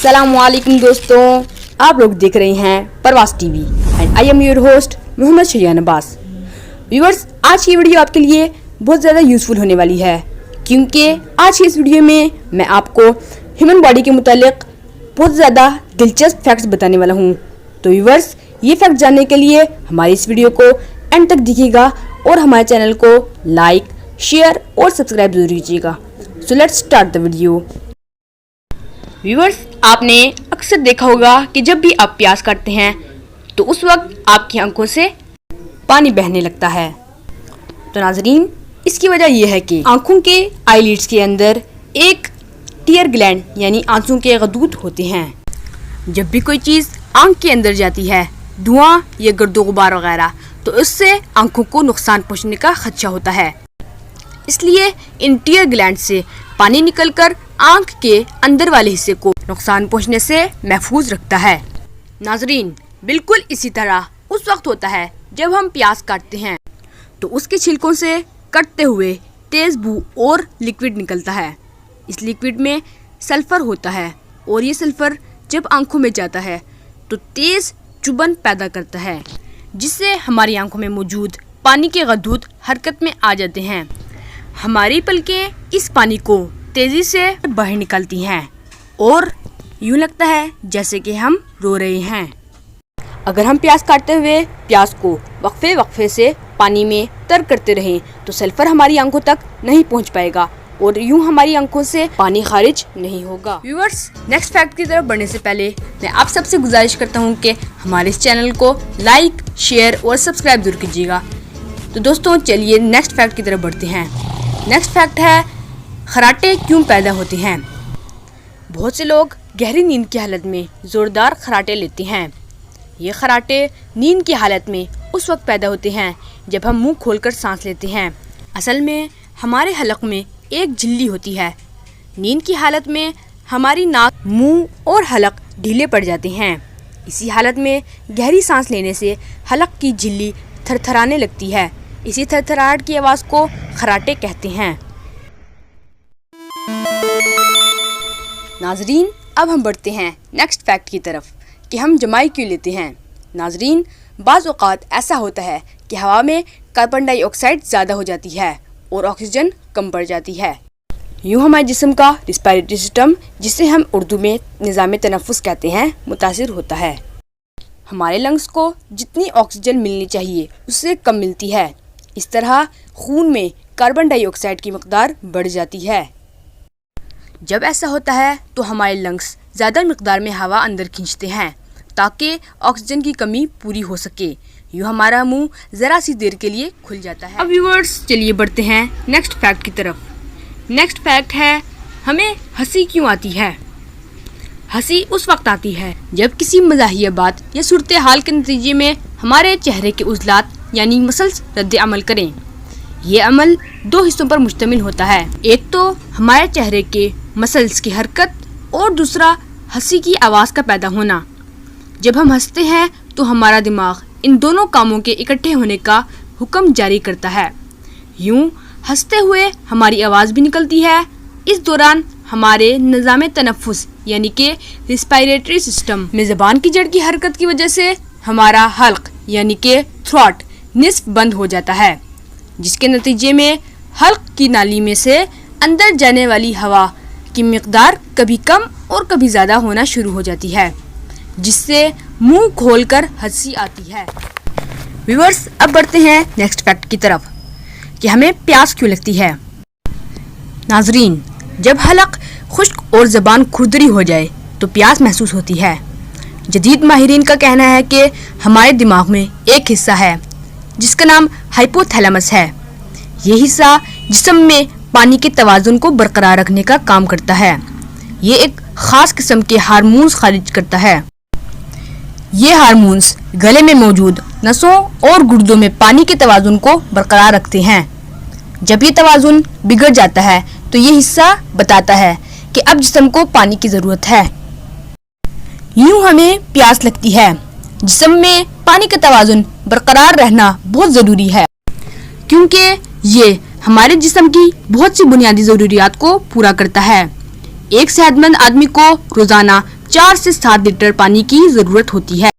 अस्सलामुअलैकुम दोस्तों, आप लोग देख रहे हैं Parwaz TV and I am your host Mohammad Shariyan Abbas. Viewers, आज की वीडियो आपके लिए बहुत ज़्यादा यूज़फुल होने वाली है, क्योंकि आज की इस वीडियो में मैं आपको ह्यूमन बॉडी के मुतालिक बहुत ज़्यादा दिलचस्प फैक्ट्स बताने वाला हूँ। तो व्यूअर्स, ये फैक्ट जानने के लिए हमारी इस वीडियो को एंड तक देखिएगा और हमारे चैनल को लाइक, शेयर और सब्सक्राइब जरूर कीजिएगा। So let's start the video. Viewers, आपने अक्सर देखा होगा कि जब भी आप प्यास करते हैं तो उस वक्त आपकी आंखों से पानी बहने लगता है। तो नाजरीन, इसकी वजह यह है कि आंखों के आईलिड्स के अंदर एक टीयर ग्लैंड यानी आंसू के गदूद होते हैं। जब भी कोई चीज़ आंख के अंदर जाती है, धुआं या गर्दो गुबार वगैरह, तो उससे आंखों को नुकसान पहुंचने का खदशा होता है। इसलिए इन टीयर ग्लैंड से पानी निकलकर आंख के अंदर वाले हिस्से को नुकसान पहुंचने से महफूज रखता है। नाजरीन, बिल्कुल इसी तरह उस वक्त होता है जब हम प्याज काटते हैं तो उसके छिलकों से कटते हुए तेज बू और लिक्विड निकलता है। इस लिक्विड में सल्फर होता है और ये सल्फर जब आंखों में जाता है तो तेज चुभन पैदा करता है, जिससे हमारी आंखों में मौजूद पानी के गदूद हरकत में आ जाते हैं। हमारी पलकें इस पानी को तेज़ी से बाहर निकलती हैं और यूँ लगता है जैसे कि हम रो रहे हैं। अगर हम प्याज काटते हुए प्याज को वक्फे से पानी में तर करते रहें तो सल्फर हमारी आंखों तक नहीं पहुंच पाएगा और यूँ हमारी आंखों से पानी खारिज नहीं होगा। व्यूअर्स, नेक्स्ट फैक्ट की तरफ बढ़ने से पहले मैं आप सबसे गुजारिश करता हूँ कि हमारे इस चैनल को लाइक, शेयर और सब्सक्राइब जरूर कीजिएगा। तो दोस्तों, चलिए नेक्स्ट फैक्ट की तरफ बढ़ते हैं। नेक्स्ट फैक्ट है, खराटे क्यों पैदा होते हैं। बहुत से लोग गहरी नींद की हालत में ज़ोरदार खराटे लेते हैं। ये खराटे नींद की हालत में उस वक्त पैदा होते हैं जब हम मुंह खोलकर सांस लेते हैं। असल में हमारे हलक में एक झिल्ली होती है। नींद की हालत में हमारी नाक, मुंह और हलक ढीले पड़ जाते हैं। इसी हालत में गहरी सांस लेने से हलक की झिल्ली थरथराने लगती है। इसी थरथराहट की आवाज़ को खराटे कहते हैं। नाजरीन, अब हम बढ़ते हैं नेक्स्ट फैक्ट की तरफ कि हम जमाई क्यों लेते हैं। नाजरीन, बाज़ औक़ात ऐसा होता है कि हवा में कार्बन डाइऑक्साइड ज़्यादा हो जाती है और ऑक्सीजन कम पड़ जाती है। यूँ हमारे जिस्म का रिस्पायरेटरी सिस्टम, जिसे हम उर्दू में निज़ाम तनफ़ुस कहते हैं, मुतासिर होता है। हमारे लंग्स को जितनी ऑक्सीजन मिलनी चाहिए उससे कम मिलती है। इस तरह खून में कार्बन डाइऑक्साइड की मकदार बढ़ जाती है। जब ऐसा होता है तो हमारे लंग्स ज़्यादा मकदार में हवा अंदर खींचते हैं ताकि ऑक्सीजन की कमी पूरी हो सके। यूँ हमारा मुंह ज़रा सी देर के लिए खुल जाता है। अब व्यूअर्स, चलिए बढ़ते हैं नेक्स्ट फैक्ट की तरफ। नेक्स्ट फैक्ट है, हमें हंसी क्यों आती है। हंसी उस वक्त आती है जब किसी मज़ाहिया बात या सूरत हाल के नतीजे में हमारे चेहरे के उज़लात यानी मसल्स रद्द अमल करें। ये अमल दो हिस्सों पर मुश्तमिल होता है। एक तो हमारे चेहरे के मसल्स की हरकत और दूसरा हंसी की आवाज़ का पैदा होना। जब हम हंसते हैं तो हमारा दिमाग इन दोनों कामों के इकट्ठे होने का हुक्म जारी करता है। यूँ हंसते हुए हमारी आवाज़ भी निकलती है। इस दौरान हमारे निज़ाम तनफ़ुस यानी कि रिस्पायरेटरी सिस्टम में ज़बान की जड़ की हरकत की वजह से हमारा हल्क यानी कि थ्रोट निस्फ बंद हो जाता है, जिसके नतीजे में हल्क की नाली में से अंदर जाने वाली हवा की मिकदार कभी कम और कभी ज़्यादा होना शुरू हो जाती है, जिससे मुंह खोलकर हंसी आती है। व्यूअर्स, अब बढ़ते हैं नेक्स्ट फैक्ट की तरफ कि हमें प्यास क्यों लगती है। नाजरीन, जब हलक खुश्क और ज़बान खुरदरी हो जाए तो प्यास महसूस होती है। जदीद माहिरीन का कहना है कि हमारे दिमाग में एक हिस्सा है जिसका नाम हाइपोथैलेमस है। ये हिस्सा जिस्म में पानी के तवाज़ुन को बरकरार रखने का काम करता है। ये एक ख़ास किस्म के हार्मोन्स खारिज करता है। ये हार्मोन्स गले में मौजूद नसों और गुर्दों में पानी के तवाज़ुन को बरकरार रखते हैं। जब ये तवाज़ुन बिगड़ जाता है तो ये हिस्सा बताता है कि अब जिस्म को पानी की ज़रूरत है। यूँ हमें प्यास लगती है। जिस्म में पानी का तवाज़ुन बरकरार रहना बहुत ज़रूरी है, क्योंकि ये हमारे जिस्म की बहुत सी बुनियादी ज़रूरियात को पूरा करता है। एक सेहतमंद आदमी को रोज़ाना 4 سے 7 لیٹر پانی کی ضرورت ہوتی ہے۔